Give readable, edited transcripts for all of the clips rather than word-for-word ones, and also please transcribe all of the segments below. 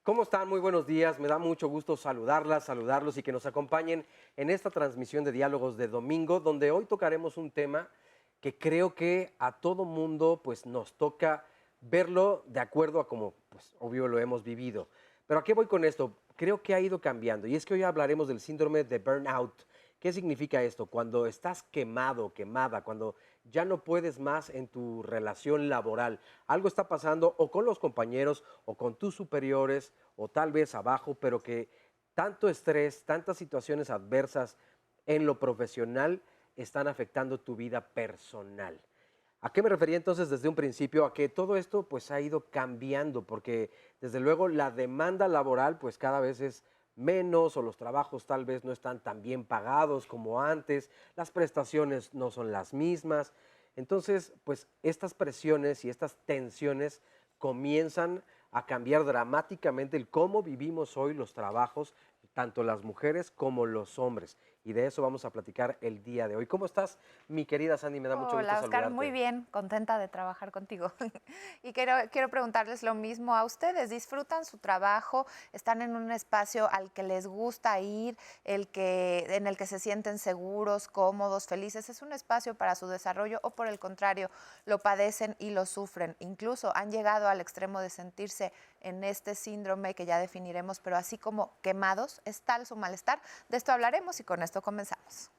¿Cómo están? Muy buenos días. Me da mucho gusto saludarlos y que nos acompañen en esta transmisión de Diálogos de Domingo, donde hoy tocaremos un tema que creo que a todo mundo pues, nos toca verlo de acuerdo a como, pues, obvio, lo hemos vivido. Pero ¿a qué voy con esto? Creo que ha ido cambiando y es que hoy hablaremos del síndrome de burnout. ¿Qué significa esto? Cuando estás quemado, quemada, cuando ya no puedes más en tu relación laboral. Algo está pasando o con los compañeros o con tus superiores o tal vez abajo, pero que tanto estrés, tantas situaciones adversas en lo profesional están afectando tu vida personal. ¿A qué me refería entonces desde un principio? A que todo esto pues ha ido cambiando, porque desde luego la demanda laboral pues cada vez es menos o los trabajos tal vez no están tan bien pagados como antes, las prestaciones no son las mismas. Entonces, pues estas presiones y estas tensiones comienzan a cambiar dramáticamente el cómo vivimos hoy los trabajos, tanto las mujeres como los hombres. Y de eso vamos a platicar el día de hoy. ¿Cómo estás, mi querida Sandy? Me da mucho gusto Hola, Oscar, muy saludarte. bien, contenta de trabajar contigo. Y quiero preguntarles lo mismo a ustedes. ¿Disfrutan su trabajo? ¿Están en un espacio al que les gusta ir, en el que se sienten seguros, cómodos, felices? ¿Es un espacio para su desarrollo o por el contrario, lo padecen y lo sufren? Incluso han llegado al extremo de sentirse en este síndrome que ya definiremos, pero así como quemados, ¿es tal su malestar? De esto hablaremos y con esto comenzamos.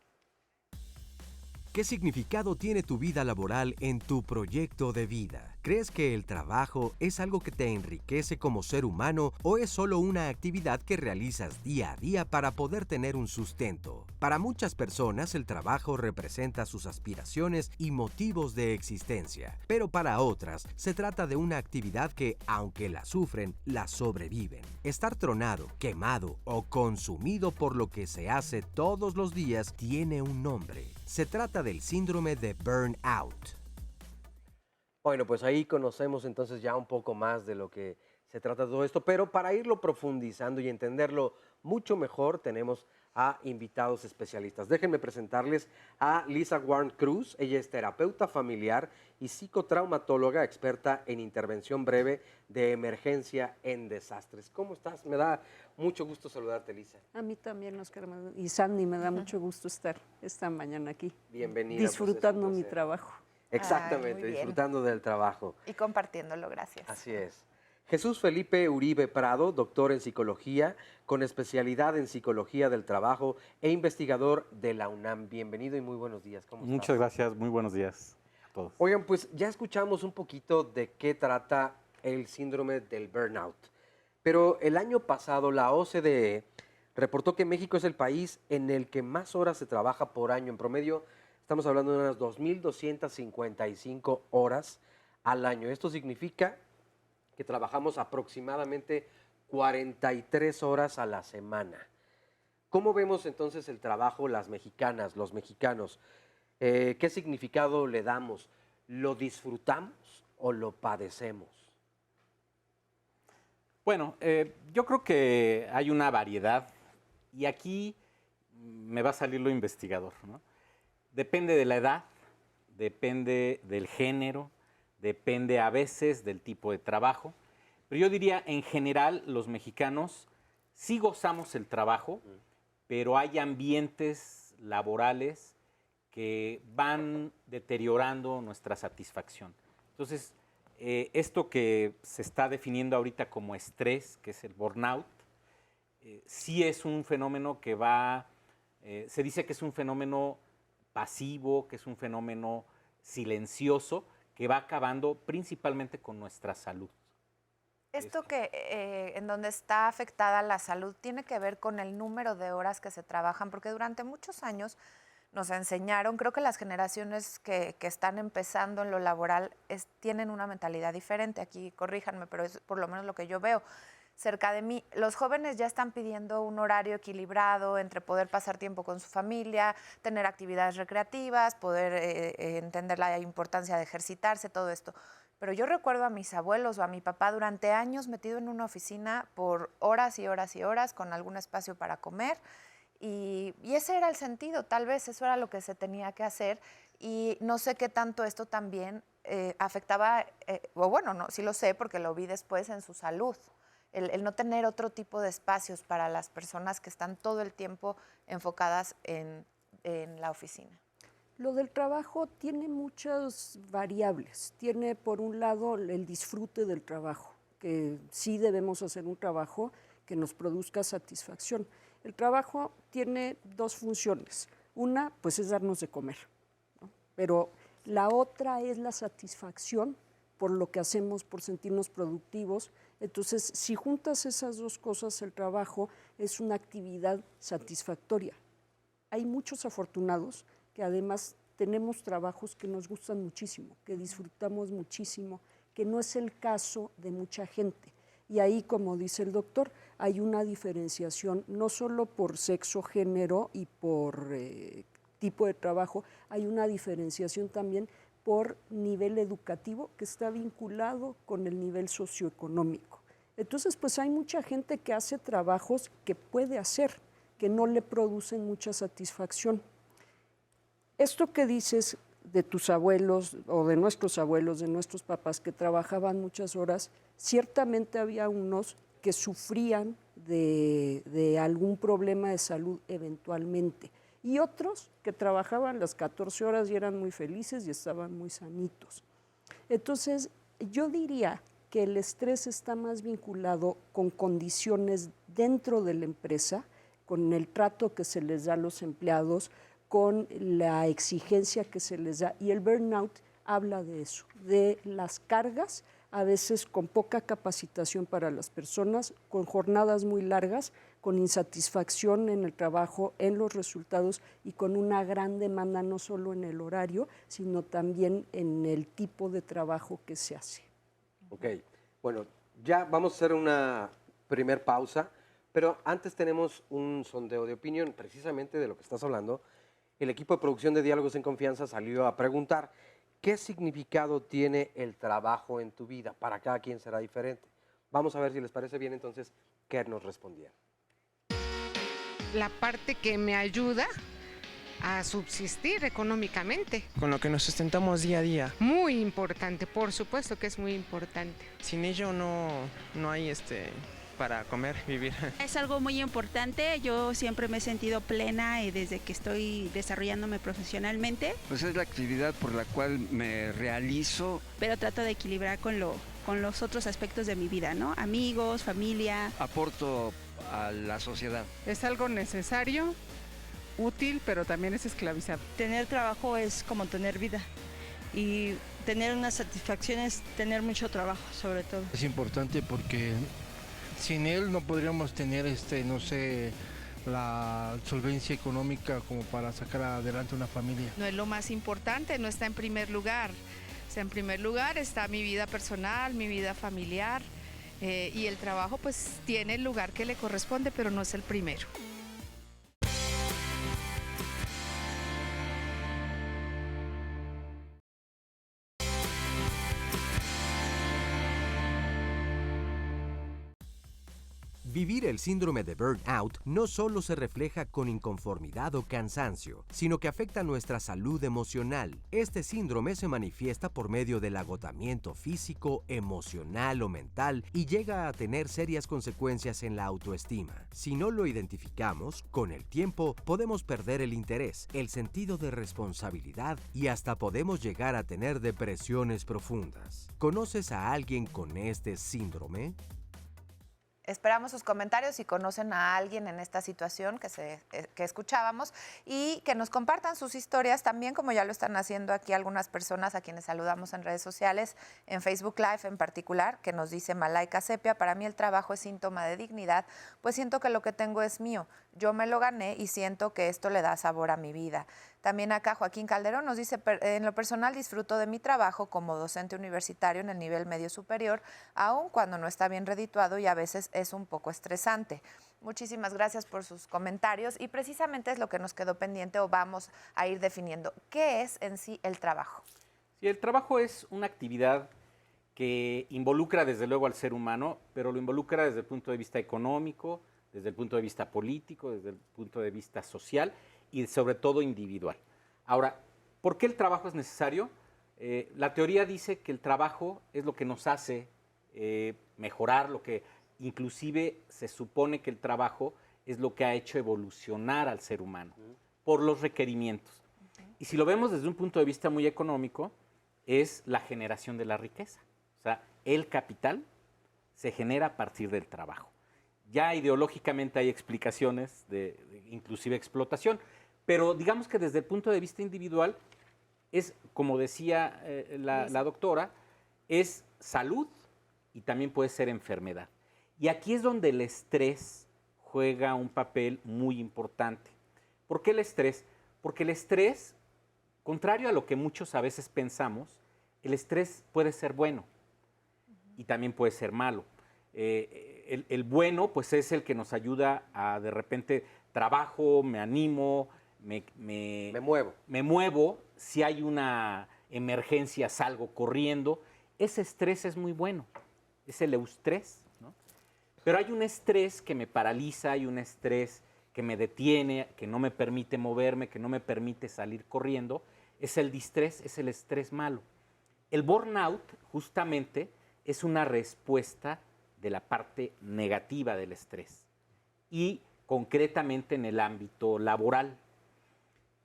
¿Qué significado tiene tu vida laboral en tu proyecto de vida? ¿Crees que el trabajo es algo que te enriquece como ser humano o es solo una actividad que realizas día a día para poder tener un sustento? Para muchas personas el trabajo representa sus aspiraciones y motivos de existencia, pero para otras se trata de una actividad que, aunque la sufren, la sobreviven. Estar tronado, quemado o consumido por lo que se hace todos los días tiene un nombre. Se trata del síndrome de burnout. Bueno, pues ahí conocemos entonces ya un poco más de lo que se trata todo esto, pero para irlo profundizando y entenderlo mucho mejor, tenemos a invitados especialistas. Déjenme presentarles a Lisa Warren Cruz. Ella es terapeuta familiar y psicotraumatóloga experta en intervención breve de emergencia en desastres. ¿Cómo estás? Me da mucho gusto saludarte, Lisa. A mí también, Oscar y Sandy, me da mucho gusto estar esta mañana aquí, Bienvenida, pues es un disfrutando mi placer. trabajo. Ay, muy Exactamente, bien. disfrutando del trabajo. Y compartiéndolo, gracias. Así es. Jesús Felipe Uribe Prado, doctor en psicología, con especialidad en psicología del trabajo e investigador de la UNAM. Bienvenido y muy buenos días. ¿Cómo estás? Muchas gracias, muy buenos días a todos. Oigan, pues ya escuchamos un poquito de qué trata el síndrome del burnout. Pero el año pasado la OCDE reportó que México es el país en el que más horas se trabaja por año. En promedio, estamos hablando de unas 2.255 horas al año. Esto significa que trabajamos aproximadamente 43 horas a la semana. ¿Cómo vemos entonces el trabajo las mexicanas, los mexicanos? ¿Qué significado le damos? ¿Lo disfrutamos o lo padecemos? Bueno, yo creo que hay una variedad y aquí me va a salir lo investigador, ¿no? Depende de la edad, depende del género, depende a veces del tipo de trabajo, pero yo diría en general los mexicanos sí gozamos el trabajo, pero hay ambientes laborales que van deteriorando nuestra satisfacción. Entonces, esto que se está definiendo ahorita como estrés, que es el burnout, sí es un fenómeno que se dice que es un fenómeno pasivo, que es un fenómeno silencioso, que va acabando principalmente con nuestra salud. Esto que en donde está afectada la salud tiene que ver con el número de horas que se trabajan, porque durante muchos años nos enseñaron, creo que las generaciones que están empezando en lo laboral tienen una mentalidad diferente. Aquí corríjanme, pero es por lo menos lo que yo veo cerca de mí. Los jóvenes ya están pidiendo un horario equilibrado entre poder pasar tiempo con su familia, tener actividades recreativas, poder entender la importancia de ejercitarse, todo esto. Pero yo recuerdo a mis abuelos o a mi papá durante años metido en una oficina por horas y horas y horas con algún espacio para comer. Y ese era el sentido, tal vez eso era lo que se tenía que hacer. Y no sé qué tanto esto también afectaba, o bueno, no, sí lo sé porque lo vi después en su salud. el no tener otro tipo de espacios para las personas que están todo el tiempo enfocadas en la oficina? Lo del trabajo tiene muchas variables. Tiene, por un lado, el disfrute del trabajo, que sí debemos hacer un trabajo que nos produzca satisfacción. El trabajo tiene dos funciones. Una, pues, es darnos de comer, ¿no? Pero la otra es la satisfacción por lo que hacemos, por sentirnos productivos. Entonces, si juntas esas dos cosas, el trabajo es una actividad satisfactoria. Hay muchos afortunados que además tenemos trabajos que nos gustan muchísimo, que disfrutamos muchísimo, que no es el caso de mucha gente. Y ahí, como dice el doctor, hay una diferenciación no solo por sexo, género y por tipo de trabajo, hay una diferenciación también por nivel educativo que está vinculado con el nivel socioeconómico. Entonces, pues hay mucha gente que hace trabajos que puede hacer, que no le producen mucha satisfacción. Esto que dices de tus abuelos o de nuestros papás que trabajaban muchas horas, ciertamente había unos que sufrían de algún problema de salud eventualmente y otros que trabajaban las 14 horas y eran muy felices y estaban muy sanitos. Entonces, yo diría que el estrés está más vinculado con condiciones dentro de la empresa, con el trato que se les da a los empleados, con la exigencia que se les da. Y el burnout habla de eso, de las cargas, a veces con poca capacitación para las personas, con jornadas muy largas, con insatisfacción en el trabajo, en los resultados y con una gran demanda no solo en el horario, sino también en el tipo de trabajo que se hace. Ok, bueno, ya vamos a hacer una primer pausa, pero antes tenemos un sondeo de opinión, precisamente de lo que estás hablando. El equipo de producción de Diálogos en Confianza salió a preguntar qué significado tiene el trabajo en tu vida. Para cada quien será diferente. Vamos a ver si les parece bien entonces qué nos respondieron. La parte que me ayuda a subsistir económicamente. Con lo que nos sustentamos día a día. Muy importante, por supuesto que es muy importante. Sin ello no hay para comer, vivir. Es algo muy importante, yo siempre me he sentido plena desde que estoy desarrollándome profesionalmente. Pues es la actividad por la cual me realizo. Pero trato de equilibrar con los otros aspectos de mi vida, ¿no? Amigos, familia. Aporto a la sociedad. Es algo necesario, útil, pero también es esclavizado. Tener trabajo es como tener vida y tener una satisfacción es tener mucho trabajo, sobre todo. Es importante porque sin él no podríamos tener, la solvencia económica como para sacar adelante una familia. No es lo más importante, no está en primer lugar. O sea, en primer lugar está mi vida personal, mi vida familiar y el trabajo pues tiene el lugar que le corresponde, pero no es el primero. Vivir el síndrome de burnout no solo se refleja con inconformidad o cansancio, sino que afecta nuestra salud emocional. Este síndrome se manifiesta por medio del agotamiento físico, emocional o mental y llega a tener serias consecuencias en la autoestima. Si no lo identificamos, con el tiempo podemos perder el interés, el sentido de responsabilidad y hasta podemos llegar a tener depresiones profundas. ¿Conoces a alguien con este síndrome? Esperamos sus comentarios si conocen a alguien en esta situación que escuchábamos y que nos compartan sus historias también, como ya lo están haciendo aquí algunas personas a quienes saludamos en redes sociales, en Facebook Live en particular, que nos dice Malaika Sepia: para mí el trabajo es síntoma de dignidad, pues siento que lo que tengo es mío, yo me lo gané y siento que esto le da sabor a mi vida. También acá Joaquín Calderón nos dice: en lo personal disfruto de mi trabajo como docente universitario en el nivel medio superior, aun cuando no está bien redituado y a veces es un poco estresante. Muchísimas gracias por sus comentarios y precisamente es lo que nos quedó pendiente o vamos a ir definiendo. ¿Qué es en sí el trabajo? Sí, el trabajo es una actividad que involucra desde luego al ser humano, pero lo involucra desde el punto de vista económico, desde el punto de vista político, desde el punto de vista social y sobre todo individual. Ahora, ¿por qué el trabajo es necesario? La teoría dice que el trabajo es lo que nos hace mejorar, lo que inclusive se supone que el trabajo es lo que ha hecho evolucionar al ser humano por los requerimientos. Y si lo vemos desde un punto de vista muy económico, es la generación de la riqueza. O sea, el capital se genera a partir del trabajo. Ya ideológicamente hay explicaciones de inclusive explotación, pero digamos que desde el punto de vista individual es, como decía la doctora, es salud y también puede ser enfermedad. Y aquí es donde el estrés juega un papel muy importante. ¿Por qué el estrés? Porque el estrés, contrario a lo que muchos a veces pensamos, el estrés puede ser bueno y también puede ser malo. El bueno, pues es el que nos ayuda a, de repente, trabajo, me animo, me muevo. Si hay una emergencia, salgo corriendo. Ese estrés es muy bueno, es el eustrés, ¿no? Pero hay un estrés que me paraliza, hay un estrés que me detiene, que no me permite moverme, que no me permite salir corriendo. Es el distrés, es el estrés malo. El burnout, justamente, es una respuesta de la parte negativa del estrés y concretamente en el ámbito laboral.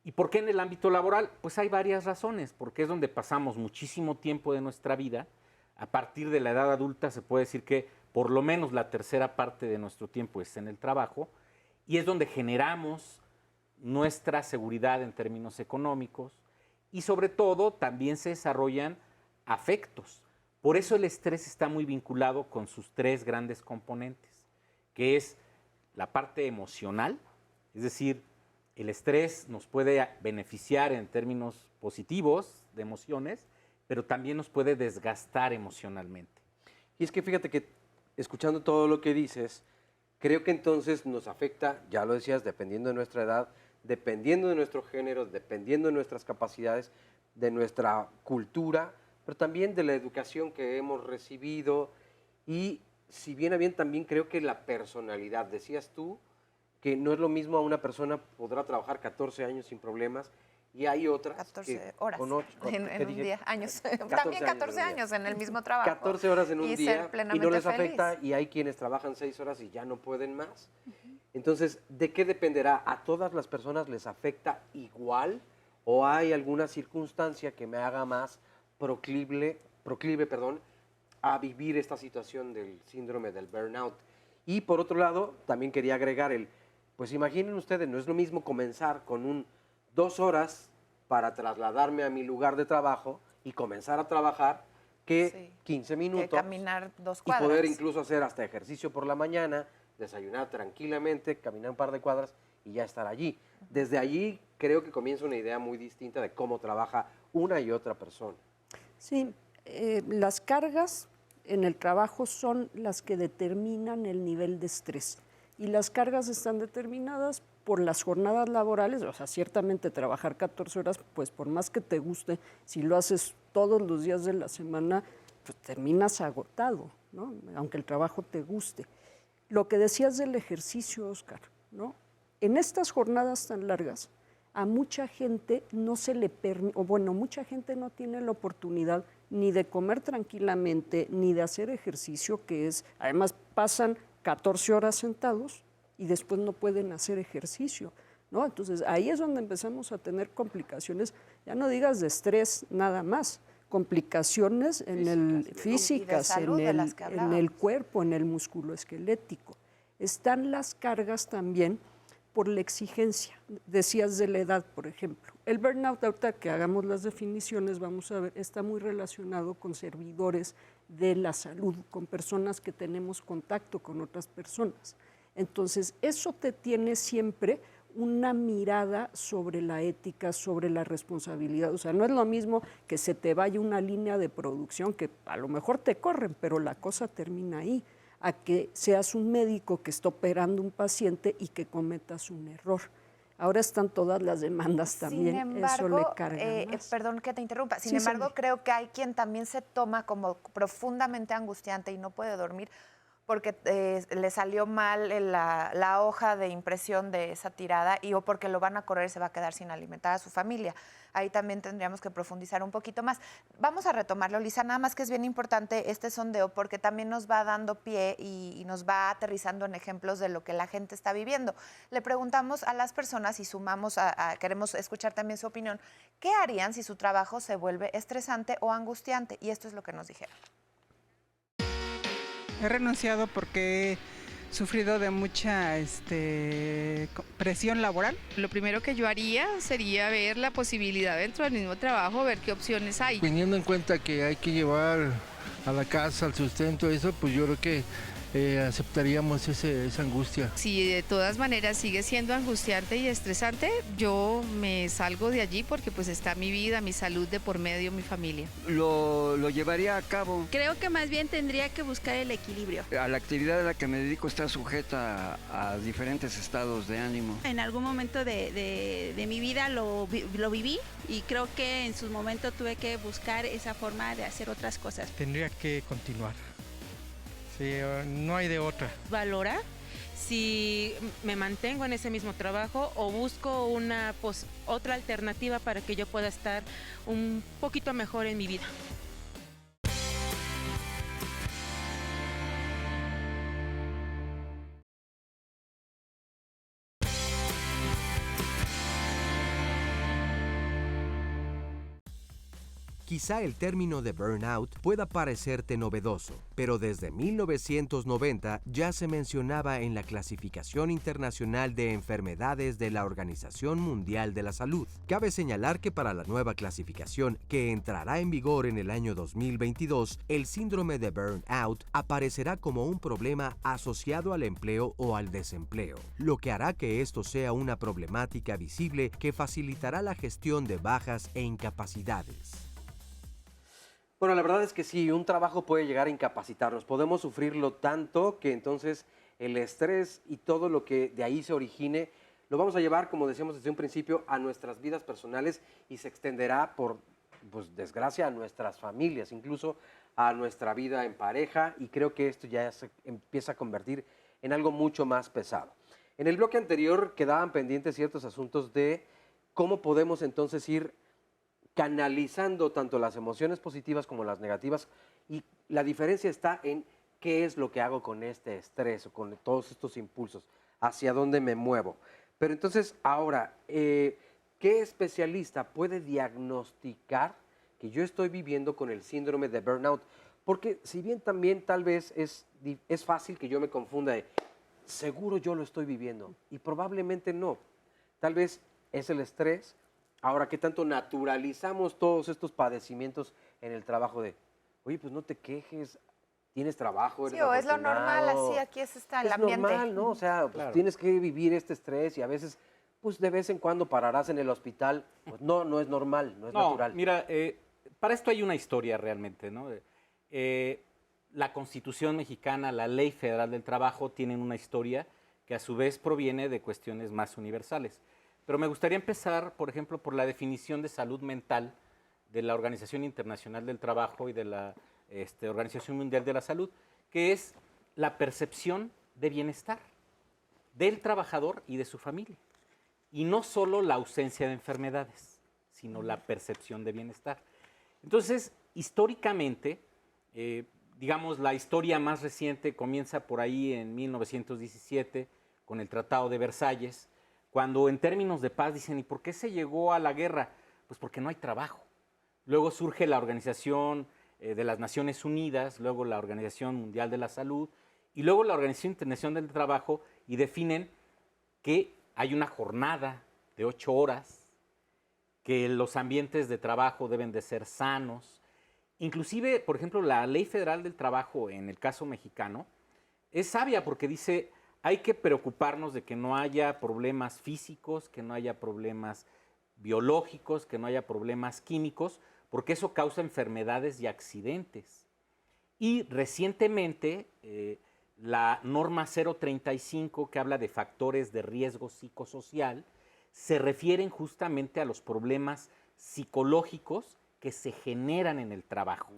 ¿Y por qué en el ámbito laboral? Pues hay varias razones, porque es donde pasamos muchísimo tiempo de nuestra vida. A partir de la edad adulta se puede decir que por lo menos la tercera parte de nuestro tiempo es en el trabajo y es donde generamos nuestra seguridad en términos económicos y sobre todo también se desarrollan afectos. Por eso el estrés está muy vinculado con sus tres grandes componentes, que es la parte emocional, es decir, el estrés nos puede beneficiar en términos positivos de emociones, pero también nos puede desgastar emocionalmente. Y es que fíjate que escuchando todo lo que dices, creo que entonces nos afecta, ya lo decías, dependiendo de nuestra edad, dependiendo de nuestro género, dependiendo de nuestras capacidades, de nuestra cultura, pero también de la educación que hemos recibido y si bien a bien también creo que la personalidad, decías tú, que no es lo mismo a una persona podrá trabajar 14 años sin problemas y hay otras 14 horas con en un día, años. 14 También 14 años en el mismo trabajo. 14 horas en un y día ser plenamente y no les feliz. afecta y hay quienes trabajan 6 horas y ya no pueden más. Entonces, ¿de qué dependerá? ¿A todas las personas les afecta igual o hay alguna circunstancia que me haga más proclive, a vivir esta situación del síndrome del burnout? Y por otro lado, también quería agregar pues imaginen ustedes, no es lo mismo comenzar con 2 horas para trasladarme a mi lugar de trabajo y comenzar a trabajar que 15 minutos. Que caminar 2 y cuadras. poder incluso hacer hasta ejercicio por la mañana, desayunar tranquilamente, caminar un par de cuadras y ya estar allí. Desde allí creo que comienza una idea muy distinta de cómo trabaja una y otra persona. Sí, las cargas en el trabajo son las que determinan el nivel de estrés y las cargas están determinadas por las jornadas laborales, o sea, ciertamente trabajar 14 horas, pues por más que te guste, si lo haces todos los días de la semana, pues terminas agotado, ¿no? Aunque el trabajo te guste. Lo que decías del ejercicio, Oscar, ¿no? En estas jornadas tan largas, a mucha gente no se le permite, o bueno, mucha gente no tiene la oportunidad ni de comer tranquilamente, ni de hacer ejercicio, que es, además pasan 14 horas sentados y después no pueden hacer ejercicio, ¿no? Entonces ahí es donde empezamos a tener complicaciones, ya no digas de estrés nada más, complicaciones físicas, en el cuerpo, en el músculo esquelético. Están las cargas también por la exigencia, decías de la edad, por ejemplo. El burnout, ahorita que hagamos las definiciones, vamos a ver, está muy relacionado con servidores de la salud, con personas que tenemos contacto con otras personas. Entonces, eso te tiene siempre una mirada sobre la ética, sobre la responsabilidad. O sea, no es lo mismo que se te vaya una línea de producción, que a lo mejor te corren, pero la cosa termina ahí, a que seas un médico que está operando un paciente y que cometas un error. Ahora están todas las demandas también, sin embargo, eso le carga más. Perdón que te interrumpa, sin Sí, embargo sí. creo que hay quien también se toma como profundamente angustiante y no puede dormir porque le salió mal la hoja de impresión de esa tirada o porque lo van a correr y se va a quedar sin alimentar a su familia. Ahí también tendríamos que profundizar un poquito más. Vamos a retomarlo, Lisa, nada más que es bien importante este sondeo porque también nos va dando pie y nos va aterrizando en ejemplos de lo que la gente está viviendo. Le preguntamos a las personas y sumamos, queremos escuchar también su opinión, ¿qué harían si su trabajo se vuelve estresante o angustiante? Y esto es lo que nos dijeron. He renunciado porque he sufrido de mucha presión laboral. Lo primero que yo haría sería ver la posibilidad dentro del mismo trabajo, ver qué opciones hay. Teniendo en cuenta que hay que llevar a la casa, al sustento, eso, pues yo creo que aceptaríamos esa angustia. Si de todas maneras sigue siendo angustiante y estresante, yo me salgo de allí porque pues está mi vida, mi salud de por medio, mi familia. Lo llevaría a cabo. Creo que más bien tendría que buscar el equilibrio. A la actividad a la que me dedico está sujeta a diferentes estados de ánimo. En algún momento de mi vida lo viví y creo que en su momento tuve que buscar esa forma de hacer otras cosas. Tendría que continuar. Sí, no hay de otra. Valora si me mantengo en ese mismo trabajo o busco otra alternativa para que yo pueda estar un poquito mejor en mi vida. Quizá el término de burnout pueda parecerte novedoso, pero desde 1990 ya se mencionaba en la Clasificación Internacional de Enfermedades de la Organización Mundial de la Salud. Cabe señalar que para la nueva clasificación, que entrará en vigor en el año 2022, el síndrome de burnout aparecerá como un problema asociado al empleo o al desempleo, lo que hará que esto sea una problemática visible que facilitará la gestión de bajas e incapacidades. Bueno, la verdad es que sí, un trabajo puede llegar a incapacitarnos. Podemos sufrirlo tanto que entonces el estrés y todo lo que de ahí se origine lo vamos a llevar, como decíamos desde un principio, a nuestras vidas personales y se extenderá por, pues, desgracia, a nuestras familias, incluso a nuestra vida en pareja, y creo que esto ya se empieza a convertir en algo mucho más pesado. En el bloque anterior quedaban pendientes ciertos asuntos de cómo podemos entonces ir canalizando tanto las emociones positivas como las negativas, y la diferencia está en qué es lo que hago con este estrés o con todos estos impulsos, hacia dónde me muevo. Pero entonces ahora, ¿qué especialista puede diagnosticar que yo estoy viviendo con el síndrome de burnout? Porque si bien también tal vez es fácil que yo me confunda de, seguro yo lo estoy viviendo, y probablemente no. Tal vez es el estrés. Ahora, ¿qué tanto naturalizamos todos estos padecimientos en el trabajo de, oye, pues no te quejes, tienes trabajo, eres o es lo normal, así aquí está el ambiente. Es normal, ¿no? O sea, pues Claro. tienes que vivir este estrés y a veces, pues de vez en cuando pararás en el hospital. Pues no es normal, no es natural. Mira, para esto hay una historia realmente, ¿no? La Constitución mexicana, la Ley Federal del Trabajo tienen una historia que a su vez proviene de cuestiones más universales. Pero me gustaría empezar, por ejemplo, por la definición de salud mental de la Organización Internacional del Trabajo y de la Organización Mundial de la Salud, que es la percepción de bienestar del trabajador y de su familia. Y no solo la ausencia de enfermedades, sino la percepción de bienestar. Entonces, históricamente, digamos, la historia más reciente comienza por ahí en 1917 con el Tratado de Versalles, cuando en términos de paz dicen, ¿y por qué se llegó a la guerra? Pues porque no hay trabajo. Luego surge la Organización de las Naciones Unidas, luego la Organización Mundial de la Salud y luego la Organización Internacional del Trabajo, y definen que hay una jornada de 8 horas, que los ambientes de trabajo deben de ser sanos. Inclusive, por ejemplo, la Ley Federal del Trabajo, en el caso mexicano, es sabia porque dice, hay que preocuparnos de que no haya problemas físicos, que no haya problemas biológicos, que no haya problemas químicos, porque eso causa enfermedades y accidentes. Y recientemente, la norma 035, que habla de factores de riesgo psicosocial, se refieren justamente a los problemas psicológicos que se generan en el trabajo.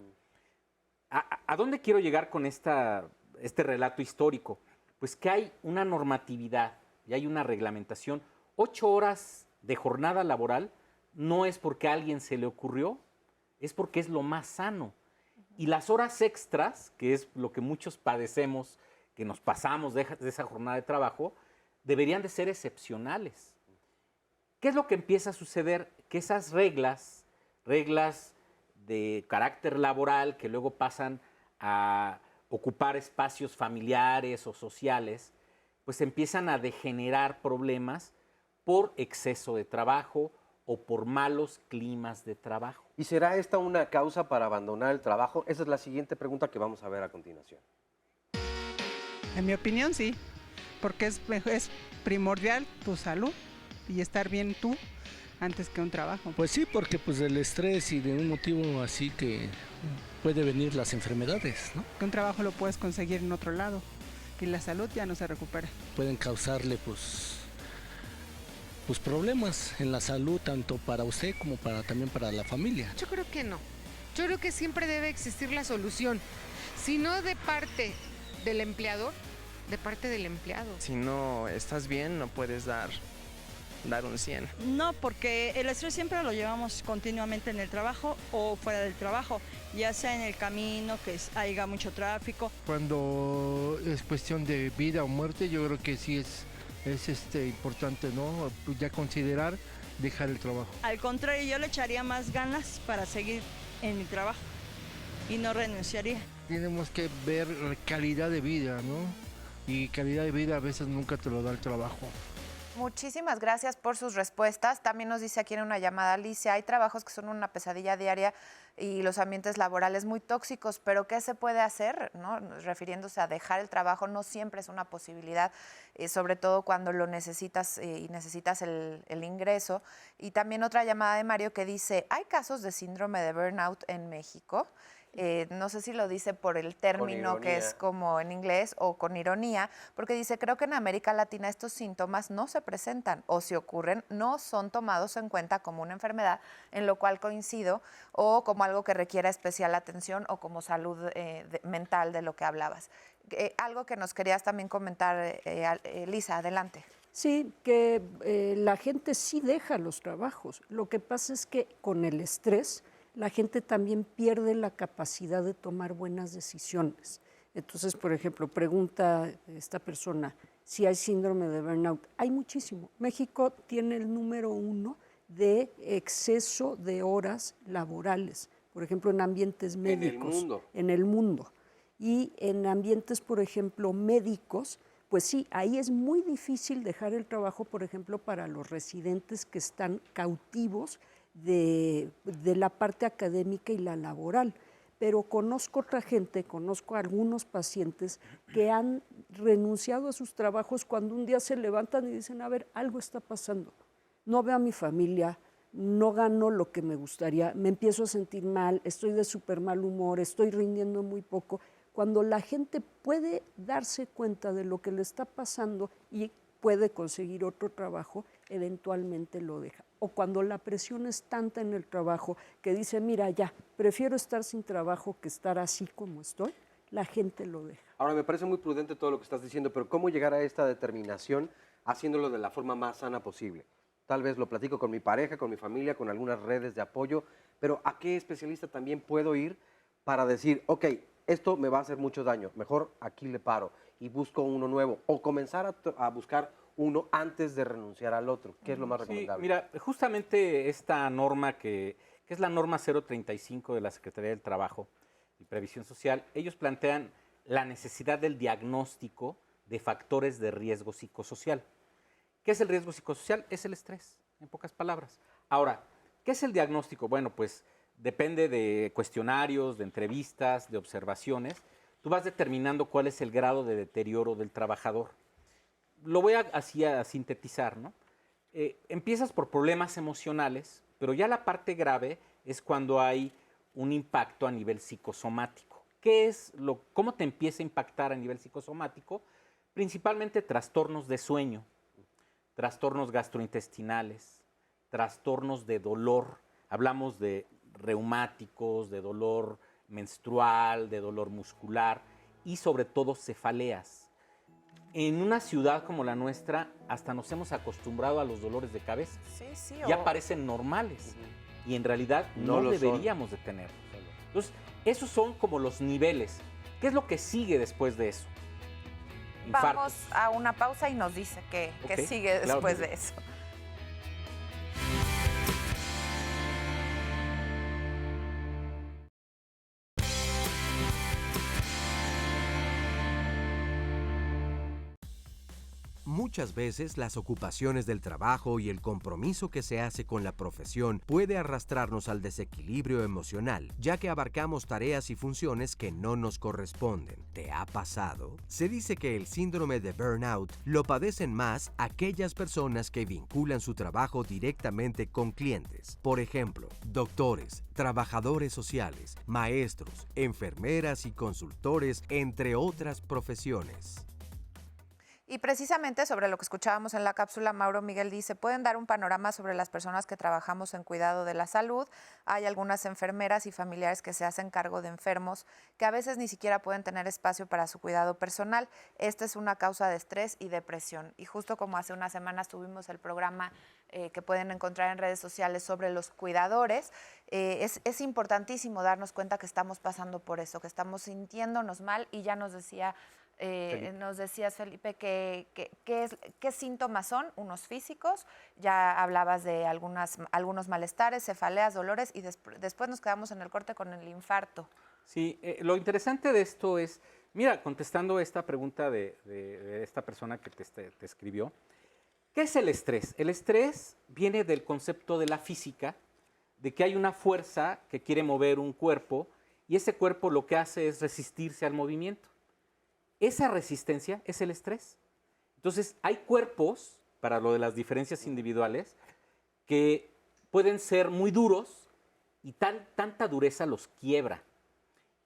¿A dónde quiero llegar con esta este relato histórico, pues que hay una normatividad y hay una reglamentación. 8 horas de jornada laboral no es porque a alguien se le ocurrió, es porque es lo más sano. Y las horas extras, que es lo que muchos padecemos, que nos pasamos de esa jornada de trabajo, deberían de ser excepcionales. ¿Qué es lo que empieza a suceder? Que esas reglas de carácter laboral, que luego pasan a ocupar espacios familiares o sociales, pues empiezan a degenerar problemas por exceso de trabajo o por malos climas de trabajo. ¿Y será esta una causa para abandonar el trabajo? Esa es la siguiente pregunta que vamos a ver a continuación. En mi opinión, sí, porque es primordial tu salud y estar bien tú antes que un trabajo. Pues sí, porque pues del estrés y de un motivo así que puede venir las enfermedades, ¿no? Que un trabajo lo puedes conseguir en otro lado y la salud ya no se recupera. Pueden causarle pues problemas en la salud, tanto para usted como también para la familia. Yo creo que no. Yo creo que siempre debe existir la solución, si no de parte del empleador, de parte del empleado. Si no estás bien, no puedes dar un 100. No, porque el estrés siempre lo llevamos continuamente en el trabajo o fuera del trabajo, ya sea en el camino, que haya mucho tráfico. Cuando es cuestión de vida o muerte, yo creo que sí es importante, ¿no? Pues ya considerar dejar el trabajo. Al contrario, yo le echaría más ganas para seguir en mi trabajo y no renunciaría. Tenemos que ver calidad de vida, ¿no? Y calidad de vida a veces nunca te lo da el trabajo. Muchísimas gracias por sus respuestas. También nos dice aquí en una llamada Alicia, hay trabajos que son una pesadilla diaria y los ambientes laborales muy tóxicos, pero ¿qué se puede hacer? ¿No? Refiriéndose a dejar el trabajo, no siempre es una posibilidad, sobre todo cuando lo necesitas y necesitas el ingreso. Y también otra llamada de Mario que dice, ¿hay casos de síndrome de burnout en México? No sé si lo dice por el término que es como en inglés o con ironía, porque dice, creo que en América Latina estos síntomas no se presentan o si ocurren no son tomados en cuenta como una enfermedad, en lo cual coincido, o como algo que requiera especial atención o como salud mental de lo que hablabas. Algo que nos querías también comentar, Lisa, adelante. Sí, que la gente sí deja los trabajos. Lo que pasa es que con el estrés la gente también pierde la capacidad de tomar buenas decisiones. Entonces, por ejemplo, pregunta esta persona si hay síndrome de burnout. Hay muchísimo. México tiene el número 1 de exceso de horas laborales, por ejemplo, en ambientes médicos. En el mundo. Y en ambientes, por ejemplo, médicos, pues sí, ahí es muy difícil dejar el trabajo, por ejemplo, para los residentes que están cautivos de la parte académica y la laboral, pero conozco otra gente, conozco a algunos pacientes que han renunciado a sus trabajos cuando un día se levantan y dicen, a ver, algo está pasando, no veo a mi familia, no gano lo que me gustaría, me empiezo a sentir mal, estoy de súper mal humor, estoy rindiendo muy poco. Cuando la gente puede darse cuenta de lo que le está pasando y puede conseguir otro trabajo, eventualmente lo deja. O cuando la presión es tanta en el trabajo que dice, mira, ya, prefiero estar sin trabajo que estar así como estoy, la gente lo deja. Ahora, me parece muy prudente todo lo que estás diciendo, pero ¿cómo llegar a esta determinación haciéndolo de la forma más sana posible? Tal vez lo platico con mi pareja, con mi familia, con algunas redes de apoyo, pero ¿a qué especialista también puedo ir para decir, ok, esto me va a hacer mucho daño, mejor aquí le paro y busco uno nuevo? O comenzar a buscar uno antes de renunciar al otro. ¿Qué es lo más recomendable? Mira, justamente esta norma que es la norma 035 de la Secretaría del Trabajo y Previsión Social, ellos plantean la necesidad del diagnóstico de factores de riesgo psicosocial. ¿Qué es el riesgo psicosocial? Es el estrés, en pocas palabras. Ahora, ¿qué es el diagnóstico? Bueno, pues depende de cuestionarios, de entrevistas, de observaciones. Tú vas determinando cuál es el grado de deterioro del trabajador. Lo voy así a sintetizar, ¿no? Empiezas por problemas emocionales, pero ya la parte grave es cuando hay un impacto a nivel psicosomático. ¿Cómo te empieza a impactar a nivel psicosomático? Principalmente trastornos de sueño, trastornos gastrointestinales, trastornos de dolor. Hablamos de reumáticos, de dolor menstrual, de dolor muscular. y sobre todo cefaleas. En una ciudad como la nuestra, hasta nos hemos acostumbrado a los dolores de cabeza. Sí, Ya parecen normales y en realidad no lo deberíamos de tenerlos. Entonces, esos son como los niveles. ¿Qué es lo que sigue después de eso? Infartos. Vamos a una pausa y nos dice qué Ok, sigue claro después que de eso. Muchas veces las ocupaciones del trabajo y el compromiso que se hace con la profesión puede arrastrarnos al desequilibrio emocional, ya que abarcamos tareas y funciones que no nos corresponden. ¿Te ha pasado? Se dice que el síndrome de burnout lo padecen más aquellas personas que vinculan su trabajo directamente con clientes. Por ejemplo, doctores, trabajadores sociales, maestros, enfermeras y consultores, entre otras profesiones. Y precisamente sobre lo que escuchábamos en la cápsula, Mauro Miguel dice, ¿pueden dar un panorama sobre las personas que trabajamos en cuidado de la salud? Hay algunas enfermeras y familiares que se hacen cargo de enfermos que a veces ni siquiera pueden tener espacio para su cuidado personal. Esta es una causa de estrés y depresión. Y justo como hace unas semanas tuvimos el programa que pueden encontrar en redes sociales sobre los cuidadores, es importantísimo darnos cuenta que estamos pasando por eso, que estamos sintiéndonos mal y ya nos decías, Felipe, qué síntomas son, unos físicos, ya hablabas de algunos malestares, cefaleas, dolores, y después nos quedamos en el corte con el infarto. Sí, lo interesante de esto es, mira, contestando esta pregunta de esta persona que te escribió, ¿qué es el estrés? El estrés viene del concepto de la física, de que hay una fuerza que quiere mover un cuerpo y ese cuerpo lo que hace es resistirse al movimiento. Esa resistencia es el estrés. Entonces, hay cuerpos, para lo de las diferencias individuales, que pueden ser muy duros y tanta dureza los quiebra.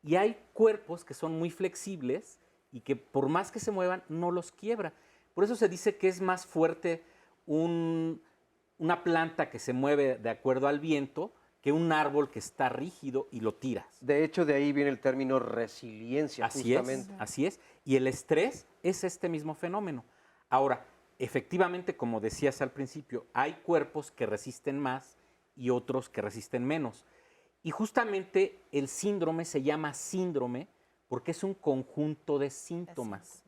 Y hay cuerpos que son muy flexibles y que por más que se muevan, no los quiebra. Por eso se dice que es más fuerte una planta que se mueve de acuerdo al viento que un árbol que está rígido y lo tiras. De hecho, de ahí viene el término resiliencia, justamente. Así es. Y el estrés es este mismo fenómeno. Ahora, efectivamente, como decías al principio, hay cuerpos que resisten más y otros que resisten menos. Y justamente el síndrome se llama síndrome porque es un conjunto de síntomas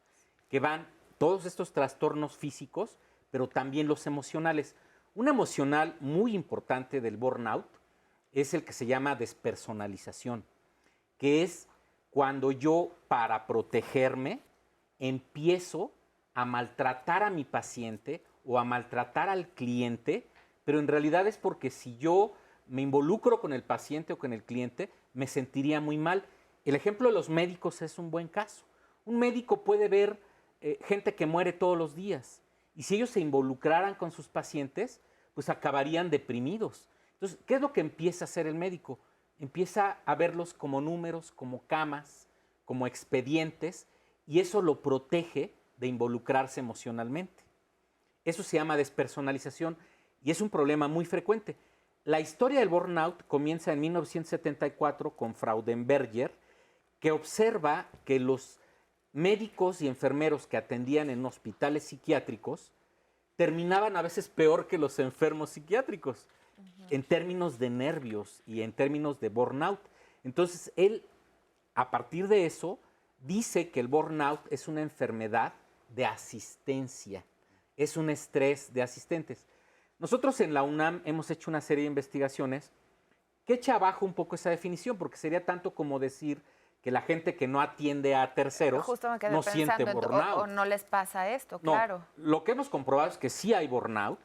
que van todos estos trastornos físicos, pero también los emocionales. Un emocional muy importante del burnout es el que se llama despersonalización, que es cuando yo, para protegerme, empiezo a maltratar a mi paciente o a maltratar al cliente, pero en realidad es porque si yo me involucro con el paciente o con el cliente, me sentiría muy mal. El ejemplo de los médicos es un buen caso. Un médico puede ver gente que muere todos los días y si ellos se involucraran con sus pacientes, pues acabarían deprimidos. Entonces, ¿qué es lo que empieza a hacer el médico? Empieza a verlos como números, como camas, como expedientes, y eso lo protege de involucrarse emocionalmente. Eso se llama despersonalización y es un problema muy frecuente. La historia del burnout comienza en 1974 con Fraudenberger, que observa que los médicos y enfermeros que atendían en hospitales psiquiátricos terminaban a veces peor que los enfermos psiquiátricos, en términos de nervios y en términos de burnout. Entonces, él, a partir de eso, dice que el burnout es una enfermedad de asistencia, es un estrés de asistentes. Nosotros en la UNAM hemos hecho una serie de investigaciones que echa abajo un poco esa definición, porque sería tanto como decir que la gente que no atiende a terceros no siente burnout. O no les pasa esto, No, claro. lo que hemos comprobado es que sí hay burnout,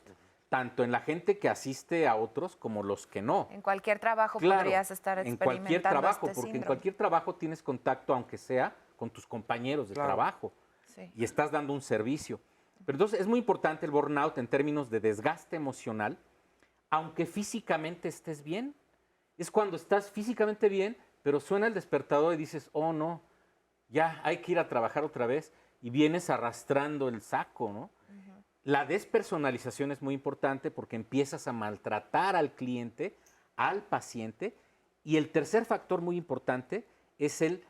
tanto en la gente que asiste a otros como los que no. En cualquier trabajo Claro, podrías estar en experimentando cualquier trabajo, este porque en síndrome. cualquier trabajo tienes contacto, aunque sea con tus compañeros de Claro. trabajo, Sí. y estás dando un servicio. Pero entonces es muy importante el burnout en términos de desgaste emocional, aunque físicamente estés bien. Es cuando estás físicamente bien, pero suena el despertador y dices, oh no, ya hay que ir a trabajar otra vez, y vienes arrastrando el saco, ¿no? La despersonalización es muy importante porque empiezas a maltratar al cliente, al paciente, y el tercer factor muy importante es el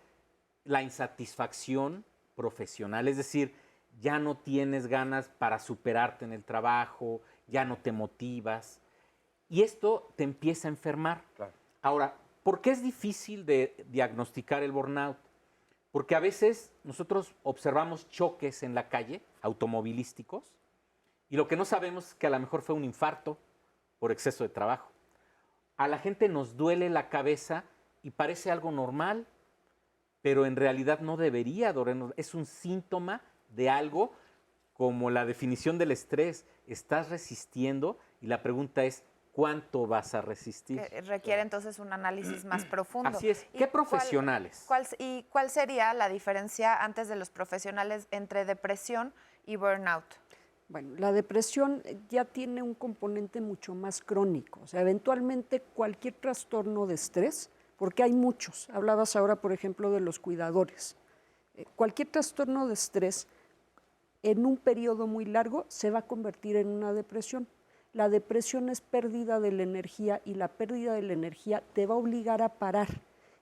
la insatisfacción profesional, es decir, ya no tienes ganas para superarte en el trabajo, ya no te motivas, y esto te empieza a enfermar. Claro. Ahora, ¿por qué es difícil de diagnosticar el burnout? Porque a veces nosotros observamos choques en la calle, automovilísticos, y lo que no sabemos es que a lo mejor fue un infarto por exceso de trabajo. A la gente nos duele la cabeza y parece algo normal, pero en realidad no debería dolernos. Es un síntoma de algo como la definición del estrés. Estás resistiendo y la pregunta es, ¿cuánto vas a resistir? Que requiere entonces un análisis más profundo. Así es. ¿Qué profesionales? ¿Cuál sería la diferencia antes de los profesionales entre depresión y burnout? Bueno, la depresión ya tiene un componente mucho más crónico. O sea, eventualmente cualquier trastorno de estrés, porque hay muchos. Hablabas ahora, por ejemplo, de los cuidadores. Cualquier trastorno de estrés en un periodo muy largo se va a convertir en una depresión. La depresión es pérdida de la energía y la pérdida de la energía te va a obligar a parar.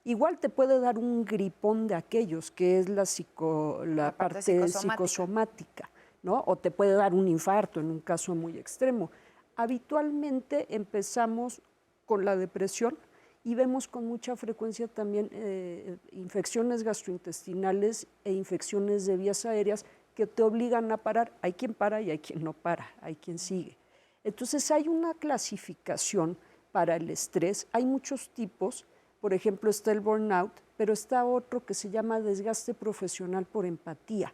Igual te puede dar un gripón de aquellos, que es la parte psicosomática, ¿no? O te puede dar un infarto en un caso muy extremo. Habitualmente empezamos con la depresión y vemos con mucha frecuencia también infecciones gastrointestinales e infecciones de vías aéreas que te obligan a parar. Hay quien para y hay quien no para, hay quien sigue. Entonces hay una clasificación para el estrés, hay muchos tipos, por ejemplo está el burnout, pero está otro que se llama desgaste profesional por empatía.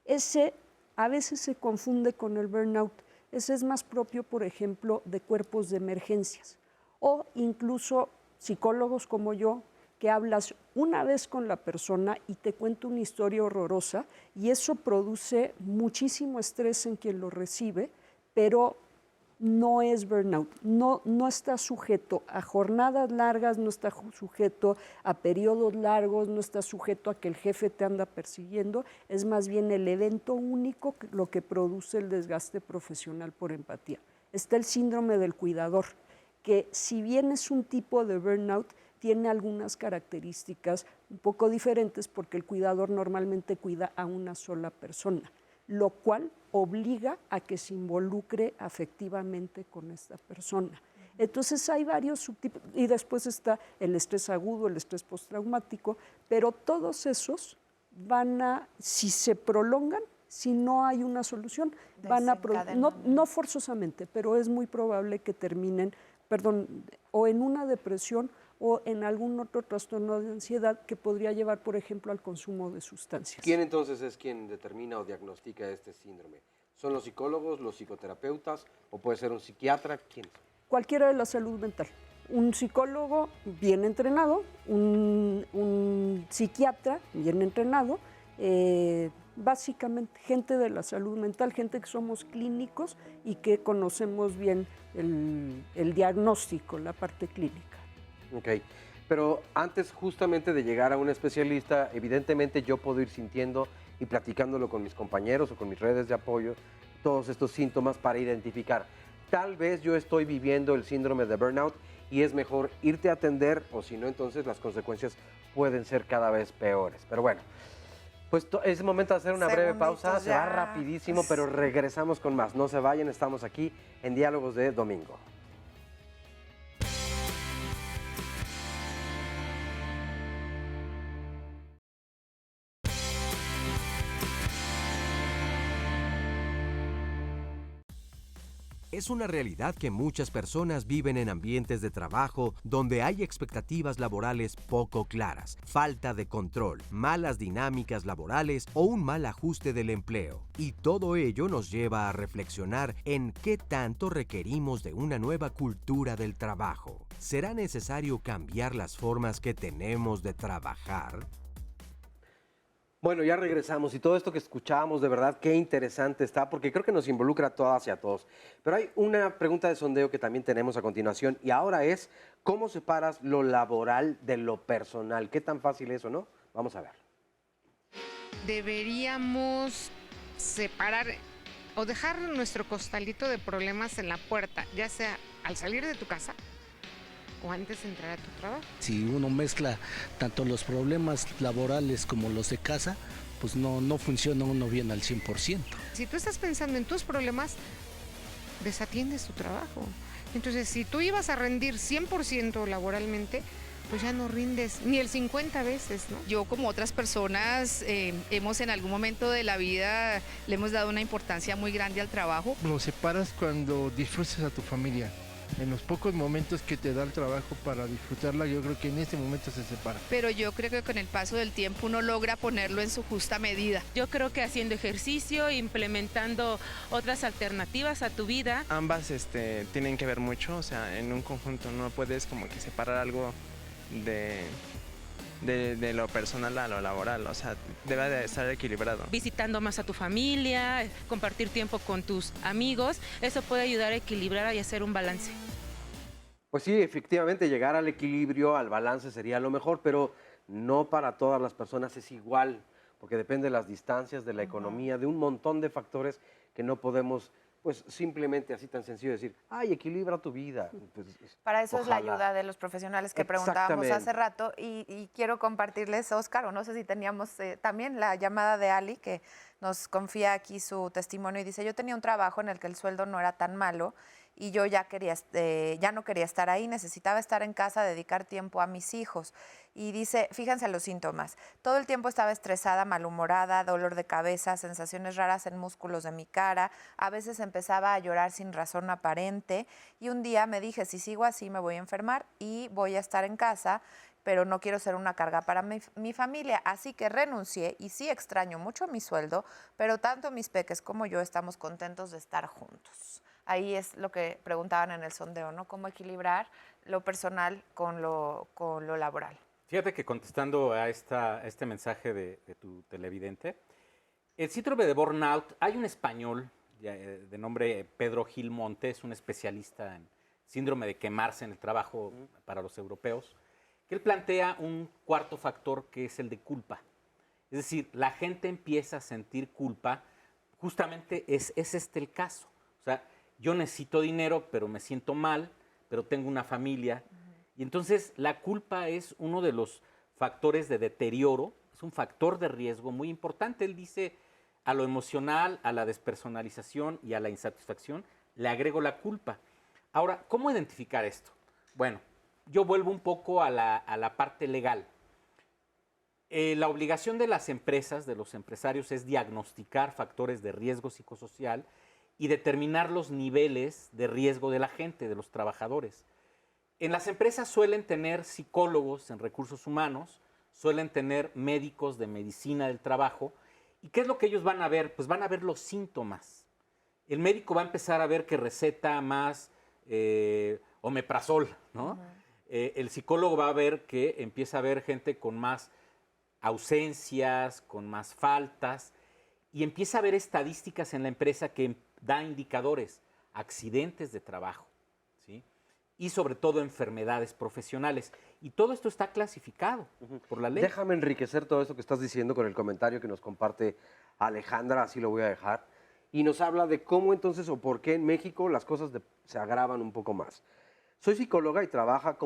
Ese a veces se confunde con el burnout, ese es más propio, por ejemplo, de cuerpos de emergencias o incluso psicólogos como yo, que hablas una vez con la persona y te cuenta una historia horrorosa y eso produce muchísimo estrés en quien lo recibe, pero no es burnout, no está sujeto a jornadas largas, no está sujeto a periodos largos, no está sujeto a que el jefe te anda persiguiendo, es más bien el evento único lo que produce el desgaste profesional por empatía. Está el síndrome del cuidador, que si bien es un tipo de burnout, tiene algunas características un poco diferentes porque el cuidador normalmente cuida a una sola persona, lo cual obliga a que se involucre afectivamente con esta persona. Entonces hay varios subtipos, y después está el estrés agudo, el estrés postraumático, pero todos esos van a, si se prolongan, si no hay una solución, van a no forzosamente, pero es muy probable que terminen, o en una depresión o en algún otro trastorno de ansiedad que podría llevar, por ejemplo, al consumo de sustancias. ¿Quién entonces es quien determina o diagnostica este síndrome? ¿Son los psicólogos, los psicoterapeutas o puede ser un psiquiatra? ¿Quién? Cualquiera de la salud mental. Un psicólogo bien entrenado, un psiquiatra bien entrenado, básicamente gente de la salud mental, gente que somos clínicos y que conocemos bien el diagnóstico, la parte clínica. Ok, pero antes justamente de llegar a un especialista, evidentemente yo puedo ir sintiendo y platicándolo con mis compañeros o con mis redes de apoyo, todos estos síntomas para identificar. Tal vez yo estoy viviendo el síndrome de burnout y es mejor irte a atender o si no, entonces las consecuencias pueden ser cada vez peores. Pero bueno, pues es momento de hacer una breve pausa, se va rapidísimo, pero regresamos con más. No se vayan, estamos aquí en Diálogos de Domingo. Es una realidad que muchas personas viven en ambientes de trabajo donde hay expectativas laborales poco claras, falta de control, malas dinámicas laborales o un mal ajuste del empleo. Y todo ello nos lleva a reflexionar en qué tanto requerimos de una nueva cultura del trabajo. ¿Será necesario cambiar las formas que tenemos de trabajar? Bueno, ya regresamos y todo esto que escuchábamos, de verdad, qué interesante está, porque creo que nos involucra a todas y a todos. Pero hay una pregunta de sondeo que también tenemos a continuación y ahora es, ¿cómo separas lo laboral de lo personal? ¿Qué tan fácil es o no? Vamos a ver. Deberíamos separar o dejar nuestro costalito de problemas en la puerta, ya sea al salir de tu casa o antes de entrar a tu trabajo. Si uno mezcla tanto los problemas laborales como los de casa, pues no funciona uno bien al 100%. Si tú estás pensando en tus problemas, desatiendes tu trabajo. Entonces, si tú ibas a rendir 100% laboralmente, pues ya no rindes ni el 50 veces, ¿no? Yo, como otras personas, hemos en algún momento de la vida, le hemos dado una importancia muy grande al trabajo. Lo separas cuando disfrutas a tu familia. En los pocos momentos que te da el trabajo para disfrutarla, yo creo que en este momento se separa. Pero yo creo que con el paso del tiempo uno logra ponerlo en su justa medida. Yo creo que haciendo ejercicio, implementando otras alternativas a tu vida. Ambas tienen que ver mucho, o sea, en un conjunto no puedes como que separar algo de lo personal a lo laboral, o sea, debe de estar equilibrado. Visitando más a tu familia, compartir tiempo con tus amigos, eso puede ayudar a equilibrar y hacer un balance. Pues sí, efectivamente, llegar al equilibrio, al balance sería lo mejor, pero no para todas las personas es igual, porque depende de las distancias, de la economía, de un montón de factores que no podemos, pues simplemente así tan sencillo decir, ay, equilibra tu vida. Pues, para eso ojalá. es la ayuda de los profesionales que preguntábamos hace rato y quiero compartirles, Óscar, o no sé si teníamos también la llamada de Ali, que nos confía aquí su testimonio y dice, yo tenía un trabajo en el que el sueldo no era tan malo y yo ya no quería estar ahí, necesitaba estar en casa, dedicar tiempo a mis hijos. Y dice, fíjense los síntomas, todo el tiempo estaba estresada, malhumorada, dolor de cabeza, sensaciones raras en músculos de mi cara, a veces empezaba a llorar sin razón aparente y un día me dije, si sigo así me voy a enfermar y voy a estar en casa, pero no quiero ser una carga para mi familia, así que renuncié y sí extraño mucho mi sueldo, pero tanto mis peques como yo estamos contentos de estar juntos. Ahí es lo que preguntaban en el sondeo, ¿no? Cómo equilibrar lo personal con lo laboral. Fíjate que contestando a este mensaje de tu televidente, el síndrome de burnout, hay un español de nombre Pedro Gil Monte, es un especialista en síndrome de quemarse en el trabajo para los europeos, que él plantea un cuarto factor que es el de culpa. Es decir, la gente empieza a sentir culpa, justamente es el caso. O sea, yo necesito dinero, pero me siento mal, pero tengo una familia. Y entonces la culpa es uno de los factores de deterioro, es un factor de riesgo muy importante. Él dice, a lo emocional, a la despersonalización y a la insatisfacción, le agrego la culpa. Ahora, ¿cómo identificar esto? Bueno, yo vuelvo un poco a la parte legal. La obligación de las empresas, de los empresarios, es diagnosticar factores de riesgo psicosocial y determinar los niveles de riesgo de la gente, de los trabajadores. En las empresas suelen tener psicólogos en recursos humanos, suelen tener médicos de medicina del trabajo. ¿Y qué es lo que ellos van a ver? Pues van a ver los síntomas. El médico va a empezar a ver que receta más omeprazol, ¿no? El psicólogo va a ver que empieza a ver gente con más ausencias, con más faltas, y empieza a ver estadísticas en la empresa que da indicadores, accidentes de trabajo, ¿sí? Y sobre todo enfermedades profesionales. Y todo esto está clasificado por la ley. Déjame enriquecer todo esto que estás diciendo con el comentario que nos comparte Alejandra, así lo voy a dejar. Y nos habla de cómo entonces o por qué en México las cosas se agravan un poco más. Soy psicóloga y trabajo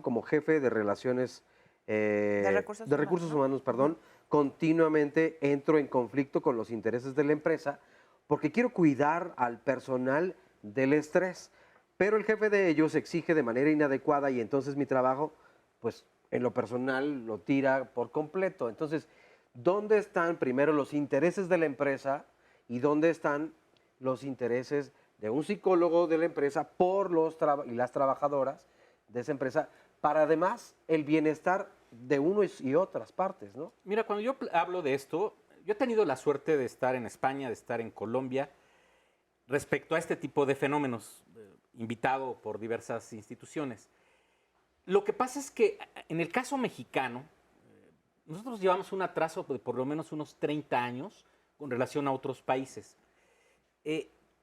como jefe de relaciones de recursos humanos, perdón. Continuamente entro en conflicto con los intereses de la empresa porque quiero cuidar al personal del estrés, pero el jefe de ellos exige de manera inadecuada y entonces mi trabajo, pues en lo personal lo tira por completo. Entonces, ¿dónde están primero los intereses de la empresa y dónde están los intereses de un psicólogo de la empresa por las trabajadoras de esa empresa, para además el bienestar de unos y otras partes, ¿no? Mira, cuando yo hablo de esto, yo he tenido la suerte de estar en España, de estar en Colombia, respecto a este tipo de fenómenos, invitado por diversas instituciones. Lo que pasa es que en el caso mexicano, nosotros llevamos un atraso de por lo menos unos 30 años con relación a otros países.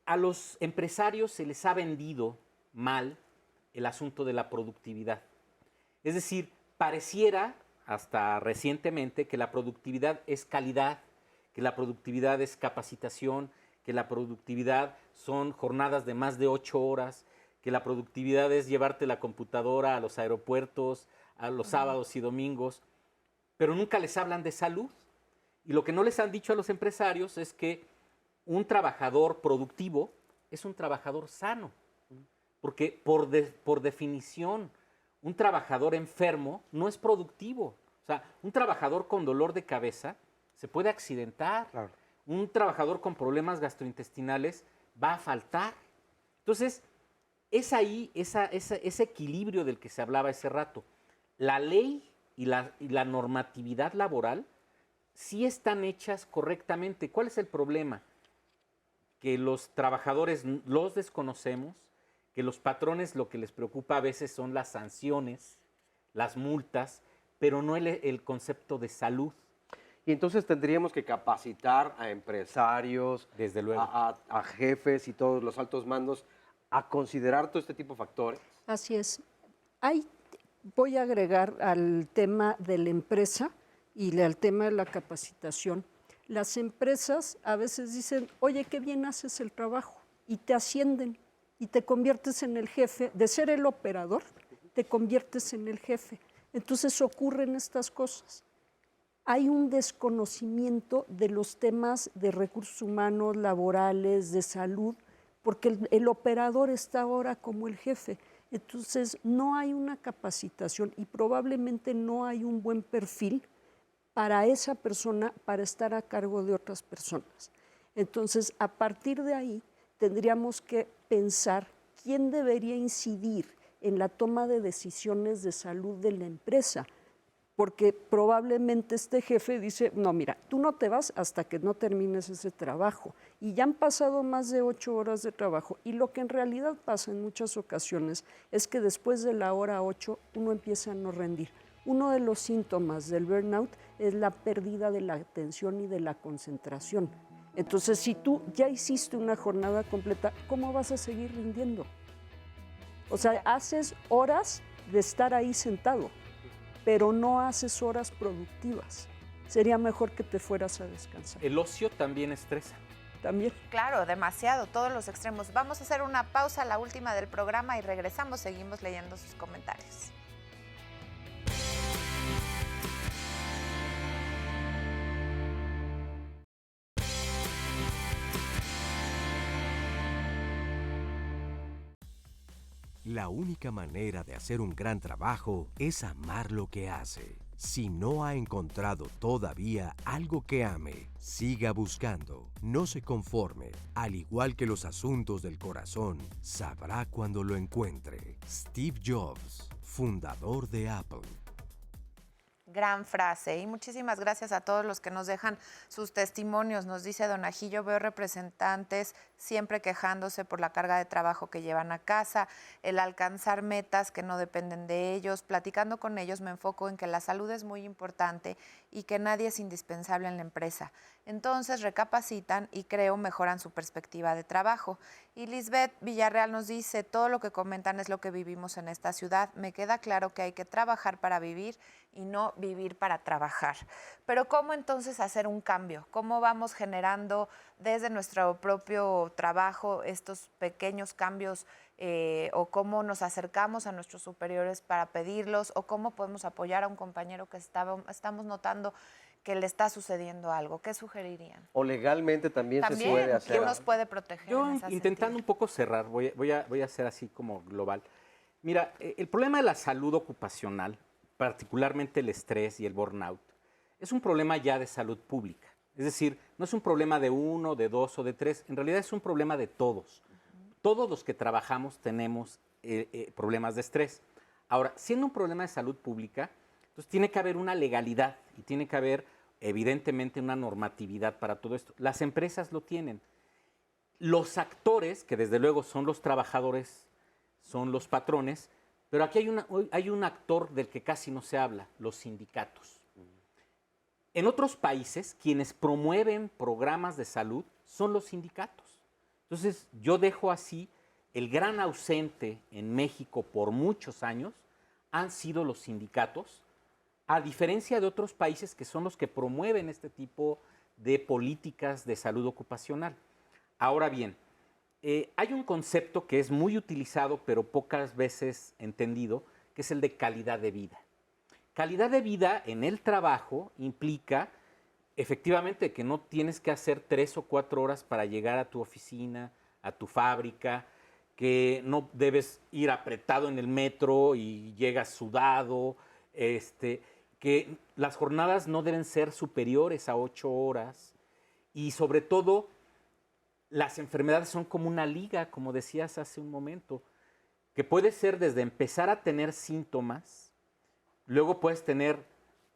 A los empresarios se les ha vendido mal el asunto de la productividad. Es decir, pareciera hasta recientemente que la productividad es calidad, que la productividad es capacitación, que la productividad son jornadas de más de 8 horas, que la productividad es llevarte la computadora a los aeropuertos, a los sábados y domingos, pero nunca les hablan de salud. Y lo que no les han dicho a los empresarios es que un trabajador productivo es un trabajador sano, porque por definición, un trabajador enfermo no es productivo. O sea, un trabajador con dolor de cabeza se puede accidentar. Claro. Un trabajador con problemas gastrointestinales va a faltar. Entonces, es ahí ese equilibrio del que se hablaba hace rato. La ley y la normatividad laboral sí están hechas correctamente. ¿Cuál es el problema? Que los trabajadores los desconocemos, que los patrones lo que les preocupa a veces son las sanciones, las multas, pero no el concepto de salud. Y entonces tendríamos que capacitar a empresarios, desde luego, a jefes y todos los altos mandos a considerar todo este tipo de factores. Así es. Voy a agregar al tema de la empresa y al tema de la capacitación. Las empresas a veces dicen, oye, qué bien haces el trabajo, y te ascienden y te conviertes en el jefe. De ser el operador, te conviertes en el jefe. Entonces ocurren estas cosas. Hay un desconocimiento de los temas de recursos humanos, laborales, de salud, porque el operador está ahora como el jefe. Entonces no hay una capacitación y probablemente no hay un buen perfil para esa persona para estar a cargo de otras personas. Entonces, a partir de ahí, tendríamos que pensar quién debería incidir en la toma de decisiones de salud de la empresa, porque probablemente este jefe dice, no, mira, tú no te vas hasta que no termines ese trabajo, y ya han pasado más de 8 horas de trabajo, y lo que en realidad pasa en muchas ocasiones es que después de la hora 8 uno empieza a no rendir. Uno de los síntomas del burnout es la pérdida de la atención y de la concentración. Entonces, si tú ya hiciste una jornada completa, ¿cómo vas a seguir rindiendo? O sea, haces horas de estar ahí sentado, pero no haces horas productivas. Sería mejor que te fueras a descansar. El ocio también estresa. También. Claro, demasiado, todos los extremos. Vamos a hacer una pausa, la última del programa, y regresamos, seguimos leyendo sus comentarios. La única manera de hacer un gran trabajo es amar lo que hace. Si no ha encontrado todavía algo que ame, siga buscando. No se conforme. Al igual que los asuntos del corazón, sabrá cuando lo encuentre. Steve Jobs, fundador de Apple. Gran frase, y muchísimas gracias a todos los que nos dejan sus testimonios. Nos dice Don Ajillo, veo representantes siempre quejándose por la carga de trabajo que llevan a casa, el alcanzar metas que no dependen de ellos. Platicando con ellos me enfoco en que la salud es muy importante y que nadie es indispensable en la empresa. Entonces recapacitan y creo mejoran su perspectiva de trabajo. Y Lisbeth Villarreal nos dice, todo lo que comentan es lo que vivimos en esta ciudad. Me queda claro que hay que trabajar para vivir y no vivir para trabajar. Pero ¿cómo entonces hacer un cambio? ¿Cómo vamos generando desde nuestro propio trabajo estos pequeños cambios o cómo nos acercamos a nuestros superiores para pedirlos o cómo podemos apoyar a un compañero que estamos notando que le está sucediendo algo? ¿Qué sugerirían? O legalmente también se puede hacer. ¿Quién nos puede proteger? Yo en ese intentando un poco cerrar, voy a hacer así como global. Mira, el problema de la salud ocupacional, particularmente el estrés y el burnout, es un problema ya de salud pública. Es decir, no es un problema de uno, de dos o de tres, en realidad es un problema de todos. Todos los que trabajamos tenemos problemas de estrés. Ahora, siendo un problema de salud pública, entonces tiene que haber una legalidad y tiene que haber evidentemente una normatividad para todo esto. Las empresas lo tienen. Los actores, que desde luego son los trabajadores, son los patrones, pero aquí hay un actor del que casi no se habla, los sindicatos. En otros países, quienes promueven programas de salud son los sindicatos. Entonces, yo dejo así, el gran ausente en México por muchos años han sido los sindicatos, a diferencia de otros países que son los que promueven este tipo de políticas de salud ocupacional. Ahora bien, Hay un concepto que es muy utilizado, pero pocas veces entendido, que es el de calidad de vida. Calidad de vida en el trabajo implica efectivamente que no tienes que hacer 3 o 4 horas para llegar a tu oficina, a tu fábrica, que no debes ir apretado en el metro y llegas sudado, que las jornadas no deben ser superiores a 8 horas y sobre todo las enfermedades son como una liga, como decías hace un momento, que puede ser desde empezar a tener síntomas, luego puedes tener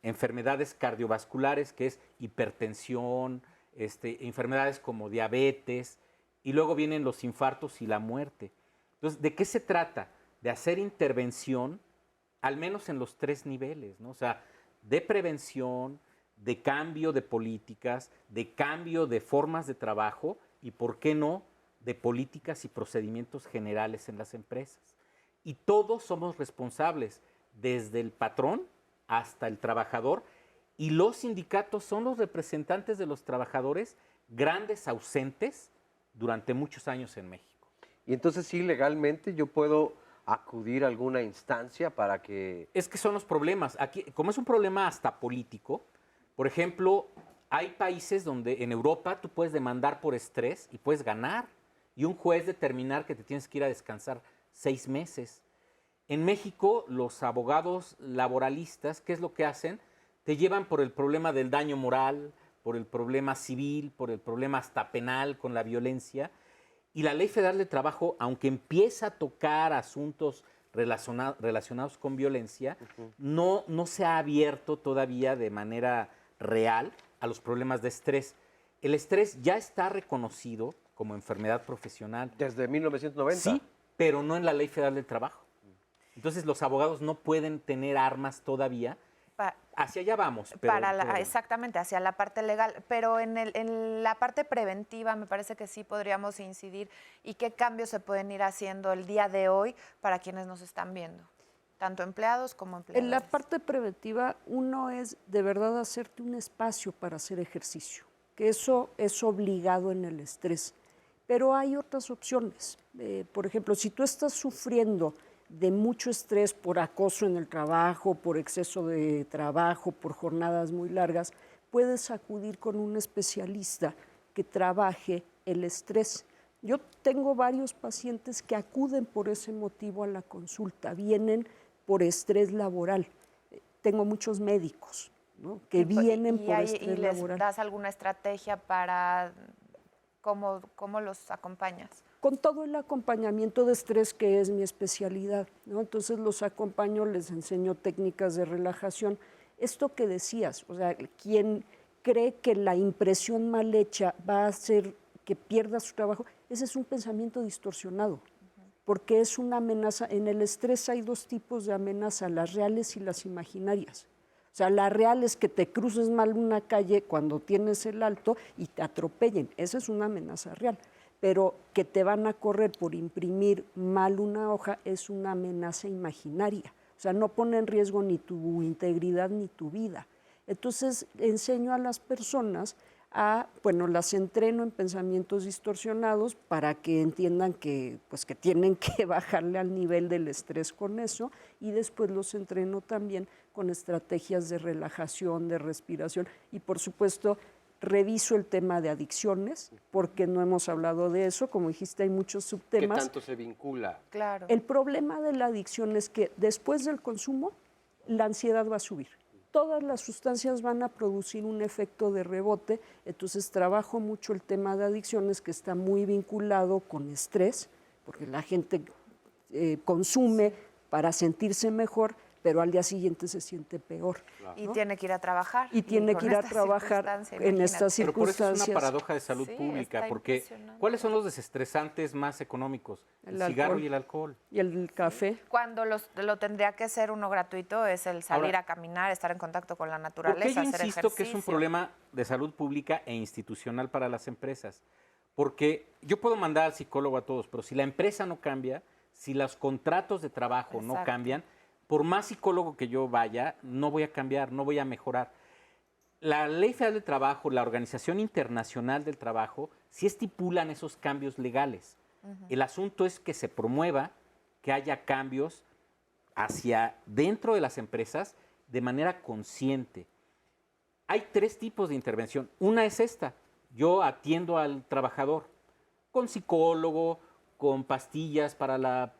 enfermedades cardiovasculares, que es hipertensión, enfermedades como diabetes, y luego vienen los infartos y la muerte. Entonces, ¿de qué se trata? De hacer intervención, al menos en los 3 niveles, ¿no? O sea, de prevención, de cambio de políticas, de cambio de formas de trabajo y, ¿por qué no?, de políticas y procedimientos generales en las empresas. Y todos somos responsables, desde el patrón hasta el trabajador, y los sindicatos son los representantes de los trabajadores grandes ausentes durante muchos años en México. Y entonces sí, legalmente yo puedo acudir a alguna instancia para que... Es que son los problemas. Aquí, como es un problema hasta político, por ejemplo, hay países donde en Europa tú puedes demandar por estrés y puedes ganar, y un juez determinar que te tienes que ir a descansar 6 meses. En México, los abogados laboralistas, ¿qué es lo que hacen? Te llevan por el problema del daño moral, por el problema civil, por el problema hasta penal con la violencia. Y la Ley Federal de Trabajo, aunque empieza a tocar asuntos relacionados con violencia, no se ha abierto todavía de manera real a los problemas de estrés. El estrés ya está reconocido como enfermedad profesional. ¿Desde 1990? Sí, pero no en la Ley Federal del Trabajo. Entonces los abogados no pueden tener armas todavía. Hacia allá vamos. Pero exactamente, hacia la parte legal. Pero en la parte preventiva me parece que sí podríamos incidir. ¿Y qué cambios se pueden ir haciendo el día de hoy para quienes nos están viendo? Tanto empleados como empleados. En la parte preventiva, uno es de verdad hacerte un espacio para hacer ejercicio, que eso es obligado en el estrés. Pero hay otras opciones. Por ejemplo, si tú estás sufriendo de mucho estrés por acoso en el trabajo, por exceso de trabajo, por jornadas muy largas, puedes acudir con un especialista que trabaje el estrés. Yo tengo varios pacientes que acuden por ese motivo a la consulta, vienen por estrés laboral. Tengo muchos médicos, ¿no?, que vienen por estrés laboral. ¿Y les das alguna estrategia para cómo los acompañas? Con todo el acompañamiento de estrés, que es mi especialidad, ¿no? Entonces los acompaño, les enseño técnicas de relajación. Esto que decías, o sea, quien cree que la impresión mal hecha va a hacer que pierda su trabajo, ese es un pensamiento distorsionado, porque es una amenaza. En el estrés hay 2 tipos de amenaza, las reales y las imaginarias. O sea, la real es que te cruces mal una calle cuando tienes el alto y te atropellen, esa es una amenaza real. Pero que te van a correr por imprimir mal una hoja es una amenaza imaginaria. O sea, no pone en riesgo ni tu integridad ni tu vida. Entonces, enseño a las personas las entreno en pensamientos distorsionados para que entiendan que tienen que bajarle al nivel del estrés con eso, y después los entreno también con estrategias de relajación, de respiración, y por supuesto reviso el tema de adicciones, porque no hemos hablado de eso. Como dijiste, hay muchos subtemas. ¿Qué tanto se vincula? Claro. El problema de la adicción es que después del consumo, la ansiedad va a subir. Todas las sustancias van a producir un efecto de rebote, entonces trabajo mucho el tema de adicciones, que está muy vinculado con estrés, porque la gente consume para sentirse mejor, pero al día siguiente se siente peor. Claro. Y tiene que ir a trabajar. Y tiene que ir a trabajar en estas circunstancias. Pero por eso es una paradoja de salud pública, porque ¿cuáles son los desestresantes más económicos? El cigarro y el alcohol. Y el café. Cuando lo tendría que ser uno gratuito es el salir a caminar, estar en contacto con la naturaleza, yo hacer insisto ejercicio. que es un problema de salud pública e institucional para las empresas, porque yo puedo mandar al psicólogo a todos, pero si la empresa no cambia, si los contratos de trabajo no cambian, por más psicólogo que yo vaya, no voy a cambiar, no voy a mejorar. La Ley Federal del Trabajo, la Organización Internacional del Trabajo, sí estipulan esos cambios legales. El asunto es que se promueva, que haya cambios hacia dentro de las empresas de manera consciente. Hay 3 tipos de intervención. Una es esta. Yo atiendo al trabajador con psicólogo, con pastillas para la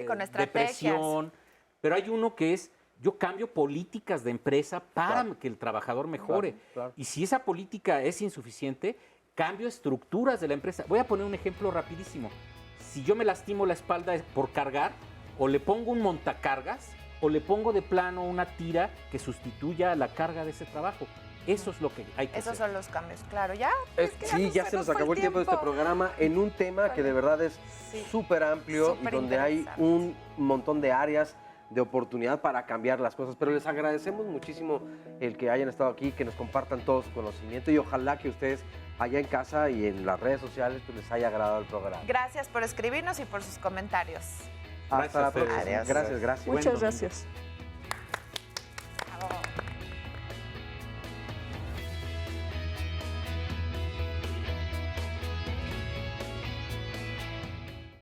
con estrategias. depresión, pero hay uno que es, yo cambio políticas de empresa para que el trabajador mejore. Claro. Y si esa política es insuficiente, cambio estructuras de la empresa. Voy a poner un ejemplo rapidísimo. Si yo me lastimo la espalda por cargar, o le pongo un montacargas, o le pongo de plano una tira que sustituya la carga de ese trabajo. Eso es lo que hay que hacer. Esos son los cambios, claro. Ya. Sí, ya se nos acabó el tiempo de este programa en un tema que de verdad es súper amplio y donde hay un montón de áreas de oportunidad para cambiar las cosas. Pero les agradecemos muchísimo el que hayan estado aquí, que nos compartan todo su conocimiento y ojalá que ustedes allá en casa y en las redes sociales pues les haya agradado el programa. Gracias por escribirnos y por sus comentarios. Hasta la próxima. Adiós. Gracias. Muchas gracias.